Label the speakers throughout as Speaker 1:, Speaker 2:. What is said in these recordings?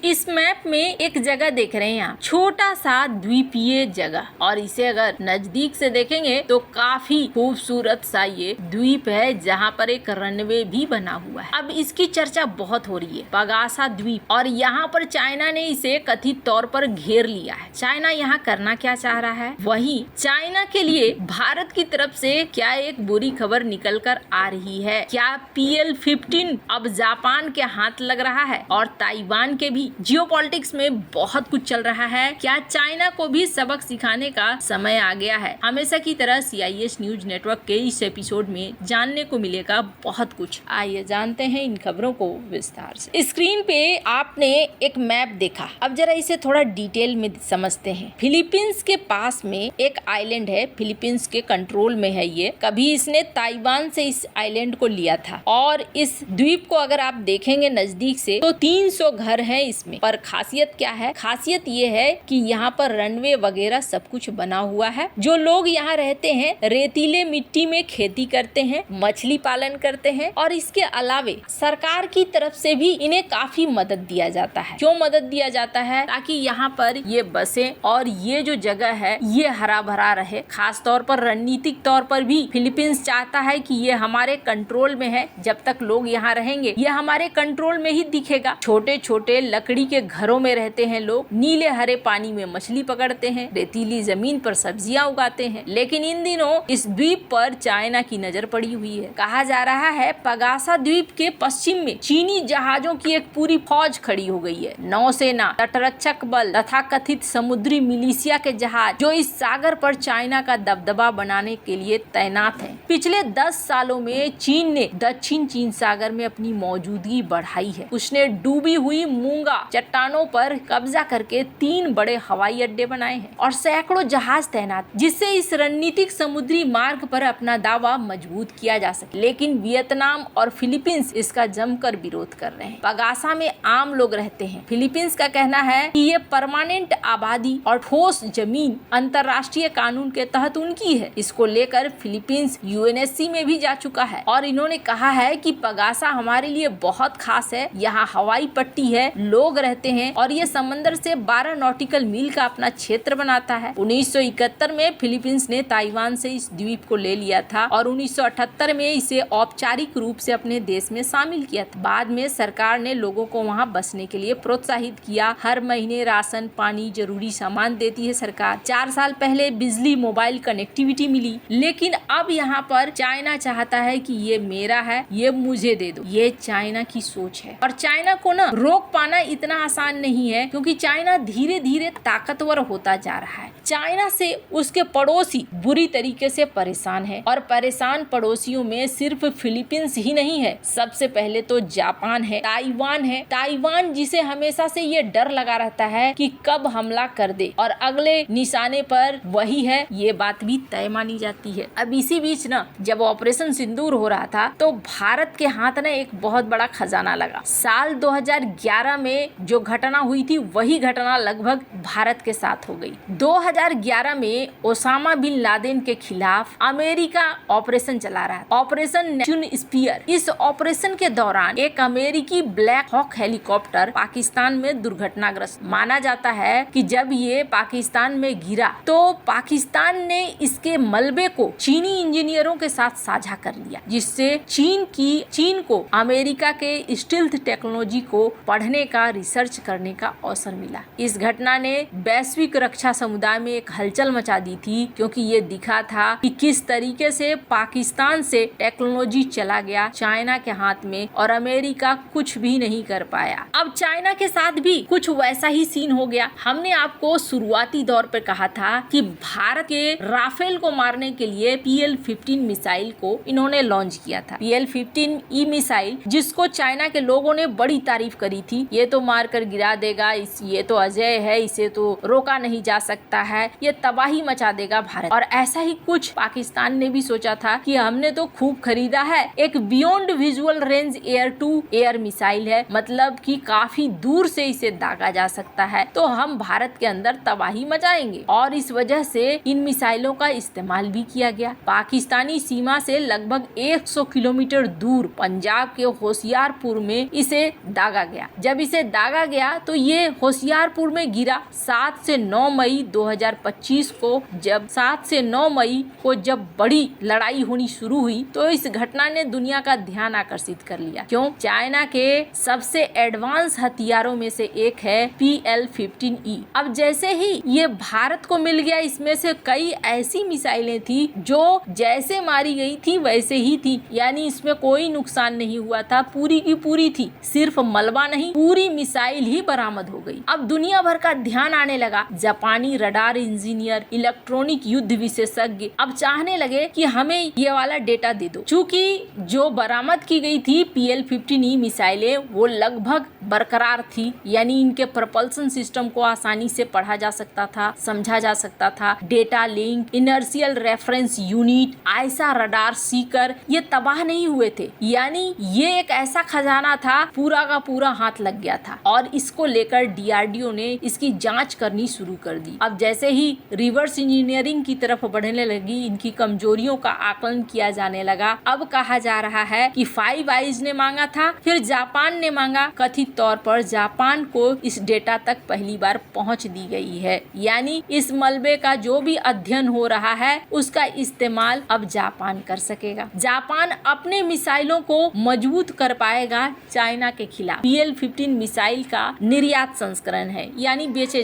Speaker 1: इस मैप में एक जगह देख रहे हैं आप, छोटा सा द्वीपीय जगह, और इसे अगर नजदीक से देखेंगे तो काफी खूबसूरत सा ये द्वीप है जहाँ पर एक रनवे भी बना हुआ है। अब इसकी चर्चा बहुत हो रही है, पगासा द्वीप, और यहाँ पर चाइना ने इसे कथित तौर पर घेर लिया है। चाइना यहाँ करना क्या चाह रहा है? वही चाइना के लिए भारत की तरफ से क्या एक बुरी खबर निकल कर आ रही है? क्या PL-15 अब जापान के हाथ लग रहा है? और ताइवान के भी जियोपॉलिटिक्स में बहुत कुछ चल रहा है। क्या चाइना को भी सबक सिखाने का समय आ गया है? हमेशा की तरह CIS न्यूज नेटवर्क के इस एपिसोड में जानने को मिलेगा बहुत कुछ। आइए जानते हैं इन खबरों को विस्तार से। स्क्रीन पे आपने एक मैप देखा, अब जरा इसे थोड़ा डिटेल में समझते हैं। फिलीपींस के पास में एक आइलैंड है, फिलीपींस के कंट्रोल में है ये। कभी इसने ताइवान से इस आइलैंड को लिया था, और इस द्वीप को अगर आप देखेंगे नजदीक से तो 300 घर हैं इसमें। पर खासियत क्या है? खासियत ये है कि यहाँ पर रनवे वगैरह सब कुछ बना हुआ है। जो लोग यहाँ रहते हैं रेतीले मिट्टी में खेती करते हैं, मछली पालन करते हैं, और इसके अलावे सरकार की तरफ से भी इन्हें काफी मदद दिया जाता है। क्यों मदद दिया जाता है? ताकि यहाँ पर ये बसे और ये जो जगह है ये हरा भरा रहे। खास तौर पर रणनीतिक तौर पर भी फिलीपींस चाहता है कि ये हमारे कंट्रोल में है। जब तक लोग यहाँ रहेंगे ये हमारे कंट्रोल में ही दिखेगा। छोटे छोटे लकड़ी के घरों में रहते हैं लोग, नीले हरे पानी में मछली पकड़ते हैं, रेतीली जमीन पर सब्जियां उगाते हैं। लेकिन इन दिनों इस द्वीप पर चाइना की नजर पड़ी हुई है। कहा जा रहा है पगासा द्वीप के पश्चिम में चीनी जहाजों की एक पूरी फौज खड़ी हो गई है। नौसेना, तटरक्षक बल तथा कथित समुद्री मिलिशिया के जहाज जो इस सागर पर चाइना का दबदबा बनाने के लिए तैनात हैं। पिछले 10 सालों में चीन ने दक्षिण चीन सागर में अपनी मौजूदगी बढ़ाई है। उसने डूबी हुई मूंगा चट्टानों पर कब्जा करके 3 बड़े हवाई अड्डे बनाए हैं और सैकड़ों जहाज तैनात, जिससे इस रणनीतिक समुद्री मार्ग पर अपना दावा मजबूत किया जा सके। लेकिन वियतनाम और फिलीपींस इसका जमकर विरोध कर रहे हैं। पगासा में आम लोग रहते हैं। फिलीपींस का कहना है कि ये परमानेंट आबादी और ठोस जमीन अंतर्राष्ट्रीय कानून के तहत उनकी है। इसको लेकर फिलीपींस UNSC में भी जा चुका है और इन्होंने कहा है कि पगासा हमारे लिए बहुत खास है। यहाँ हवाई पट्टी है, लोग रहते हैं और ये समंदर से 12 नॉटिकल मील का अपना क्षेत्र बनाता है। 1971 में फिलीपींस ने ताइवान से इस द्वीप को ले लिया था और 1978 में इसे औपचारिक रूप से अपने देश में शामिल किया था। बाद में सरकार ने लोगों को वहाँ बसने के लिए प्रोत्साहित किया। हर महीने राशन, पानी, जरूरी सामान देती है सरकार। 4 साल पहले बिजली, मोबाइल कनेक्टिविटी मिली। लेकिन अब यहाँ पर चाइना चाहता है कि ये मेरा है, ये मुझे दे दो। ये चाइना की सोच है और चाइना को ना रोक पाना इतना आसान नहीं है, क्योंकि चाइना धीरे धीरे ताकतवर होता जा रहा है। चाइना से उसके पड़ोसी बुरी तरीके से परेशान है और परेशान पड़ोसियों में सिर्फ फिलीपींस ही नहीं है। सबसे पहले तो जापान है, ताइवान है। ताइवान जिसे हमेशा से ये डर लगा रहता है कि कब हमला कर दे और अगले निशाने पर वही है, ये बात भी तय मानी जाती है। अब इसी बीच ना जब ऑपरेशन सिंदूर हो रहा था तो भारत के हाथ ना एक बहुत बड़ा खजाना लगा। साल 2011 में जो घटना हुई थी वही घटना लगभग भारत के साथ हो गई। 2011 में ओसामा बिन लादेन के खिलाफ अमेरिका ऑपरेशन चला रहा है, ऑपरेशन नेपच्यून स्पीयर। इस ऑपरेशन के दौरान एक अमेरिकी ब्लैक हॉक हेलीकॉप्टर पाकिस्तान में दुर्घटनाग्रस्त। माना जाता है कि जब ये पाकिस्तान में गिरा तो पाकिस्तान ने इसके मलबे को चीनी इंजीनियरों के साथ साझा कर लिया, जिससे चीन को अमेरिका के स्टील्थ टेक्नोलॉजी को पढ़ने का, रिसर्च करने का अवसर मिला। इस घटना ने वैश्विक रक्षा समुदाय में एक हलचल मचा दी थी, क्योंकि ये दिखा था कि किस तरीके से पाकिस्तान से टेक्नोलॉजी चला गया चाइना के हाथ में और अमेरिका कुछ भी नहीं कर पाया। अब चाइना के साथ भी कुछ वैसा ही सीन हो गया। हमने आपको शुरुआती दौर पर कहा था कि भारत के राफेल को मारने के लिए PL-15 मिसाइल को इन्होंने लॉन्च किया था। PL-15E मिसाइल जिसको चाइना के लोगों ने बड़ी तारीफ करी थी। ये तो मार कर गिरा देगा, ये तो अजय है, इसे तो रोका नहीं जा सकता है, ये तबाही मचा देगा भारत। और ऐसा ही कुछ पाकिस्तान ने भी सोचा था कि हमने तो खूब खरीदा है, एक beyond visual range air to air missile है, मतलब कि काफी दूर से इसे दागा जा सकता है, तो हम भारत के अंदर तबाही मचाएंगे। और इस वजह से इन मिसाइलों का इस्तेमाल भी किया गया। पाकिस्तानी सीमा से लगभग 100 किलोमीटर दूर पंजाब के होशियारपुर में इसे दागा गया। जब इसे दागा गया तो ये होशियारपुर में गिरा 7 से 9 मई 2025 को। जब 7 से 9 मई को जब बड़ी लड़ाई होनी शुरू हुई तो इस घटना ने दुनिया का ध्यान आकर्षित कर लिया। क्यों? चाइना के सबसे एडवांस हथियारों में से एक है PL-15E। अब जैसे ही ये भारत को मिल गया, इसमें से कई ऐसी मिसाइलें थी जो जैसे मारी गई थी वैसे ही थी, यानी इसमें कोई नुकसान नहीं हुआ था, पूरी की पूरी थी। सिर्फ मलबा नहीं, पूरी मिसाइल ही बरामद हो गई। अब दुनिया भर का ध्यान आने लगा। जापानी रडार इंजीनियर, इलेक्ट्रॉनिक युद्ध विशेषज्ञ अब चाहने लगे कि हमें ये वाला डेटा दे दो। चूंकि जो बरामद की गई थी PL-15E मिसाइलें वो लगभग बरकरार थी, यानी इनके प्रपल्सन सिस्टम को आसानी से पढ़ा जा सकता था, समझा जा सकता था। Data link, inertial reference unit, AESA radar seeker ये तबाह नहीं हुए थे। यानी ये एक ऐसा खजाना था, पूरा का पूरा हाथ लग गया था और इसको लेकर DRDO ने इसकी जांच करनी शुरू कर दी। अब जैसे ही रिवर्स इंजीनियरिंग की तरफ बढ़ने लगी, इनकी कमजोरियों का आकलन किया जाने लगा। अब कहा जा रहा है कि फाइव आइज ने मांगा था, फिर जापान ने मांगा। कथित तौर पर जापान को इस डेटा तक पहली बार पहुंच दी गई है, यानी इस मलबे का जो भी अध्ययन हो रहा है उसका इस्तेमाल अब जापान कर सकेगा। जापान अपने मिसाइलों को मजबूत कर पाएगा चाइना के खिलाफ। PL-15 मिसाइल का निर्यात संस्करण है, यानी बेचे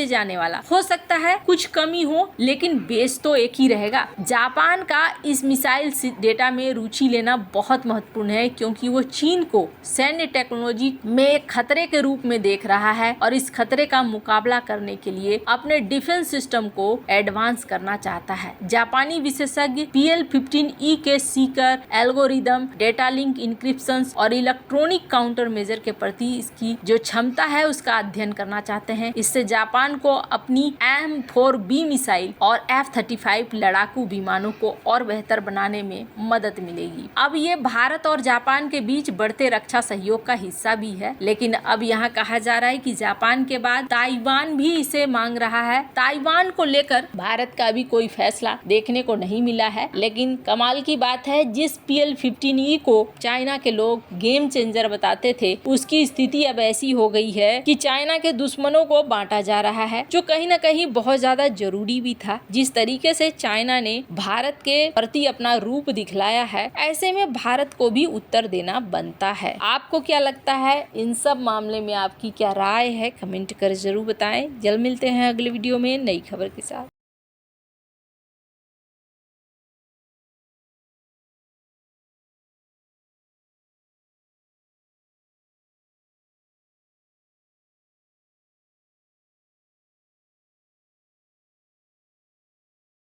Speaker 1: जाने वाला। हो सकता है कुछ कमी हो, लेकिन बेस तो एक ही रहेगा। जापान का इस मिसाइल डेटा में रुचि लेना बहुत महत्वपूर्ण है, क्योंकि वो चीन को सैन्य टेक्नोलॉजी में एक खतरे के रूप में देख रहा है और इस खतरे का मुकाबला करने के लिए अपने डिफेंस सिस्टम को एडवांस करना चाहता है। जापानी विशेषज्ञ PL-15E के सीकर, एल्गोरिदम, डेटा लिंक इंक्रिप्शन और इलेक्ट्रॉनिक काउंटर मेजर के प्रति इसकी जो क्षमता है उसका अध्ययन करना चाहते हैं। इससे जापान को अपनी M4B मिसाइल और F-35 लड़ाकू विमानों को और बेहतर बनाने में मदद मिलेगी। अब ये भारत और जापान के बीच बढ़ते रक्षा सहयोग का हिस्सा भी है, लेकिन अब यहाँ कहा जा रहा है कि जापान के बाद ताइवान भी इसे मांग रहा है। ताइवान को लेकर भारत का अभी कोई फैसला देखने को नहीं मिला है, लेकिन कमाल की बात है, जिस PL-15E को चाइना के लोग गेम चेंजर बताते थे, उसकी स्थिति अब ऐसी हो गई है कि चाइना के दुश्मनों को बांटा जा रहा है, जो कहीं न कहीं बहुत ज्यादा जरूरी भी था। जिस तरीके से चाइना ने भारत के प्रति अपना रूप दिखलाया है, ऐसे में भारत को भी उत्तर देना बनता है। आपको क्या लगता है इन सब मामले में? आपकी क्या राय है? कमेंट कर जरूर बताएं। जल्द मिलते हैं अगले वीडियो में नई खबर के साथ।